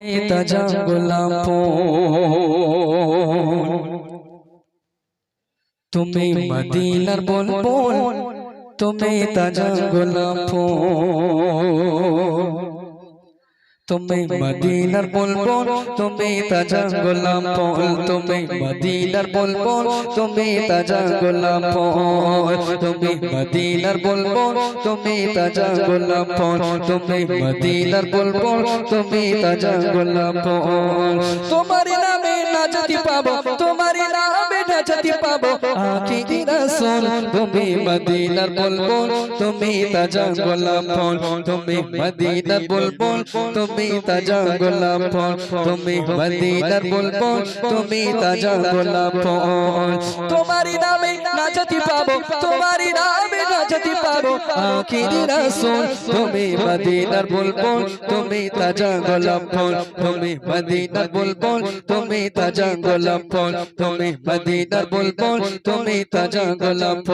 তাজা গোলাপ তুমি মদিনার বুলবুল তুমি তাজা গোলাপ তুমি মদিনার বুলবুল তুমি তাজা গোলাপ তুমি মদিনার বুলবুল তুমি তাজা গোলাপ তুমি মদিনার বুলবুল তুমি তাজা গোলাপ তুমি মদিনার বুলবুল তুমি তাজা গোলাপ তোমার নামে নাচতি পাবো তোমার নামে নাচতি পাবো আখি রাসূল তুমি মদিনার বুলবুল তুমি তাজা গোলাপ তুমি মদিনার বুলবুল তুমি তাজা গোলাপ তুমি মদিনার বুলবুল তুমি তাজা গোলাপ তোমার নামে নাচতি পাবো তোমার নামে নাচতি পাবো আখি রাসূল তুমি মদিনার বুলবুল তুমি তাজা গোলাপ তুমি মদিনার বুলবুল তুমি তাজা গোলাপ তুমি মদিনার বুলবুল তুমি তাজা গোলাপ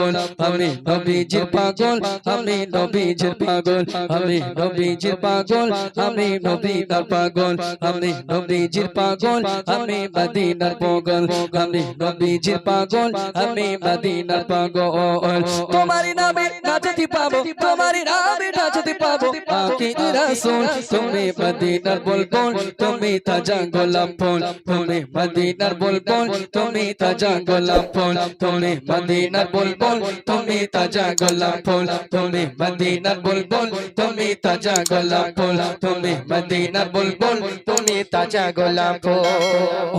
আমি নবীজির পাগল আমি নবীজির পাগল আমি নবীজির পাগল আমি মদিনার পাগল আমি নবীজির পাগল আমি মদিনার পাগল আমি নবীজির পাগল আমি মদিনার পাগল তোমার নামে নাচতে পাবো তোমার নামে নাচতে পাবো আখি রাসূল তুমি মদিনার বুলবুল তুমি তাজা গোলাপ ফুল তুমি মদিনার বুলবুল তুমি তাজা গোলাপ ফুল তুমি মদিনার বুলবুল তুমি তাজা গোলাপ ফুল তুমি মদিনার বুলবুল তুমি তাজা গোলাপ ফুল তুমি মদিনার বুলবুল তুমি তাজা গোলাপ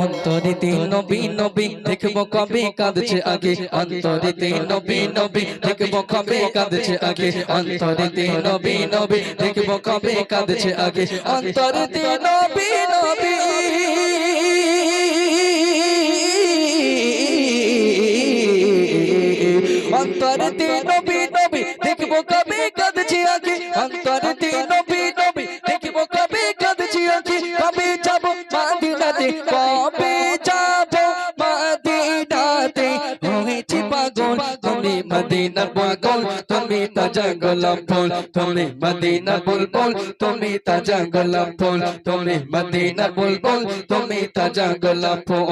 অন্তরিতে নবী নবী দেখবো কবে কাঁদছে আগে অন্তরিতে নবী নবী দেখবো কবে কাঁদছে আগে অন্তরিতে নবী নবী দেখবো কবে কাঁদছে আগে অন্তরিতে নবী নবী অন্তরিতে নবী নবী দেখবো কবে কাঁদছে আগে অন্তরিতে নবী নবী দেখবো কবে কাঁদছে আগে কবে যাব মদিনাতে কবে যাব মদিনাতে হয়েছি পাগল তুমি মদিনার পাগল তুমি তাজা গোলাপ ফুল তুমি মদিনার বুলবুল তুমি তাজা গোলাপ ফুল তুমি মদিনার বুলবুল তুমি তাজা গোলাপ ফুল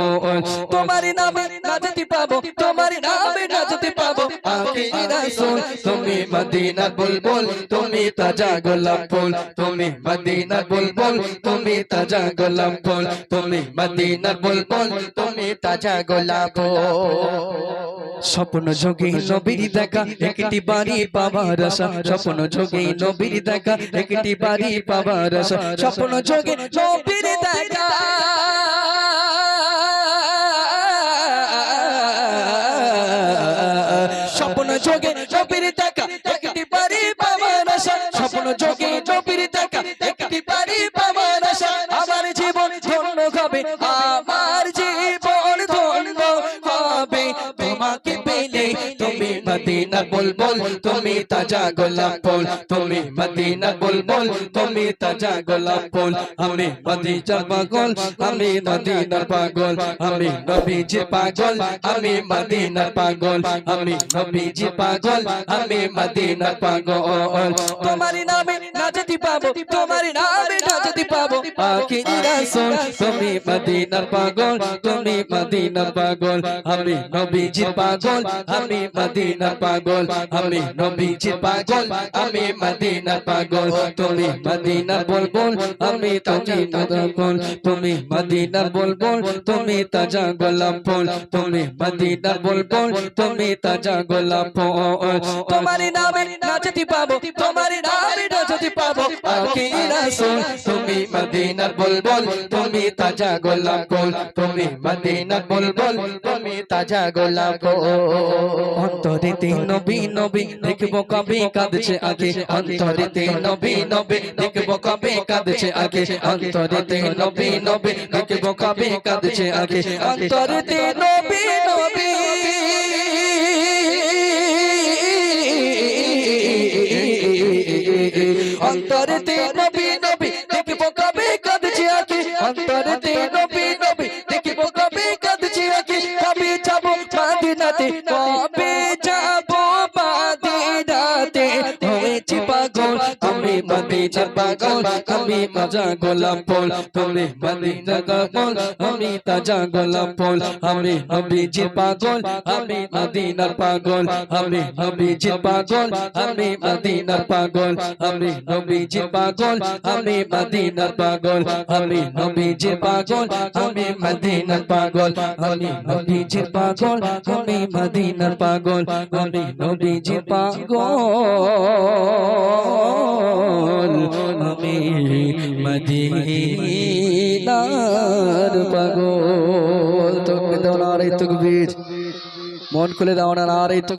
তোমার নামে নাচতে পাবো তোমার নামে নাচতে পাবো আখি রাসূল তুমি মদিনার বুলবুল তুমি তাজা গোলাপ ফুল তুমি মদিনার বুলবুল তুমি তাজা গোলাপ ফুল তুমি মদিনার বুলবুল তুমি তাজা গোলাপ স্বপ্ন যোগে নবীর দেখা একটি বাড়ি পাবার আশা স্বপ্ন যোগে নবীর দেখা একটি বাড়ি পাবার আশা স্বপ্ন যোগে নবীর দেখা স্বপ্ন যোগে নবীর দেখা একটি বাড়ি পাবার আশা স্বপ্ন যোগে নবীর দেখা একটি বাড়ি পাবার আশা আমার জীবন ধন্য হবে আমার জীবন ধন্য হবে তোমাকে পেলে তুমি মদিনার বুলবুল তুমি তাজা গোলাপ ফুল তুমি মদিনার বুলবুল তুমি তাজা গোলাপ ফুল আমি মদিনার পাগল আমি মদিনার পাগল আমি নবীজির পাগল আমি মদিনার পাগল আমি নবীজির পাগল আমি মদিনার পাগল তোমার নামে নাচতে পাবো তোমার নামে নাচতে পাবো আখি রাসূল তুমি মদিনার পাগল তুমি মদিনার পাগল আমি নবীজির পাগল আমি মদিনার পাগল আমি নবীজির পাগল আমি মদিনার পাগল তুমি মদিনার বুলবুল আমি তাজা গোলাপ তুমি মদিনার বুলবুল তুমি তাজা গোলাপ ফুল তুমি মদিনার বুলবুল তুমি তাজা গোলাপ ফুল তোমার নামে নাচতে পাবো তোমার নামে নাচতে পাবো আখি রাসূল তুমি মদিনার বুলবুল তুমি তাজা গোলাপ ফুল তুমি মদিনার বুলবুল তুমি তাজা গোলাপ অন্তরিতে নবী নবী দেখবো কবে কাঁদছে আগে অন্তরিতে নবী নবী দেখবো কবে কাঁদছে আগে অন্তরিতে নবী নবী দেখবো কবে কাঁদছে আগে অন্তরিতে নবী নবী অন্তরিতে নবী নবী দেখবো কবে কাঁদছে আগে অন্তরিতে নবী নবী দেখবো কবে কাঁদছে আগে কবে যাব মদিনাতে কবে যাব মদিনাতে হয়েছি পাগল তুমি মদিনা নবীজির পাগল আমি তাজা গোলাপ ফুল তুমি মদিনার পাগল আমি তাজা গোলাপ ফুল আমি নবীজির পাগল আমি মদিনার পাগল আমি নবীজির পাগল আমি মদিনার পাগল আমি নবীজির পাগল আমি মদিনার পাগল আমি নবীজির পাগল আমি মদিনার পাগল আমি নবীজির পাগল আমি মদিনার পাগল আমি নবীজির পাগল আমি মদিনার পাগল। তোকে দাও নারে তাকবীর, মন খুলে দাও নারে